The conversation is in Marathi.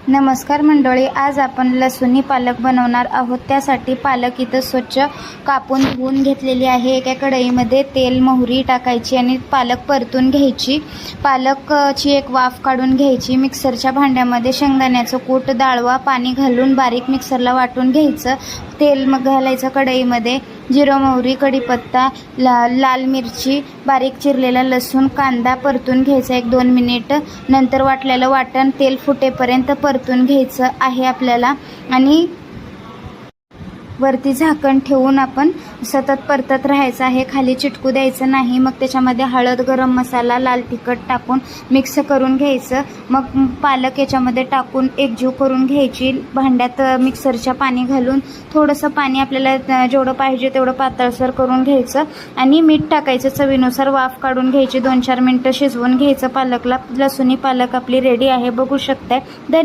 नमस्कार मंडळी, आज आपण लसूणी पालक बनवणार आहोत। त्यासाठी पालक इथं स्वच्छ कापून धुवून घेतलेली आहे। एका कढईमध्ये तेल मोहरी टाकायची आणि पालक परतून घ्यायची। पालकची एक वाफ काढून घ्यायची। मिक्सरच्या भांड्यामध्ये शेंगदाण्याचं कूट, डाळवा, पाणी घालून बारीक मिक्सरला वाटून घ्यायचं। तेल मग घालायचं कढईमध्ये, जिरं मोहरी कढीपत्ता, लाल मिरची, बारीक चिरलेला लसूण, कांदा परतून घ्यायचा 1-2 मिनिट। नंतर वाटलेलं वाटण तेल फुटेपर्यंत परतून घ्यायचं आहे आपल्याला आणि वरती झाकण ठेवून आपण सतत परतत राहायचं आहे, खाली चिटकू द्यायचं नाही। मग त्याच्यामध्ये हळद, गरम मसाला, लाल तिखट टाकून मिक्स करून घ्यायचं। मग पालक याच्यामध्ये टाकून एकजीव करून घ्यायची। भांड्यात मिक्सरच्या पाणी घालून थोडंसं पाणी आपल्याला जेवढं पाहिजे तेवढं पातळसर करून घ्यायचं आणि मीठ टाकायचं चवीनुसार। वाफ काढून घ्यायची, 2-4 मिनिटं शिजवून घ्यायचं पालकला। लसूणी पालक आपली रेडी आहे, बघू शकताय।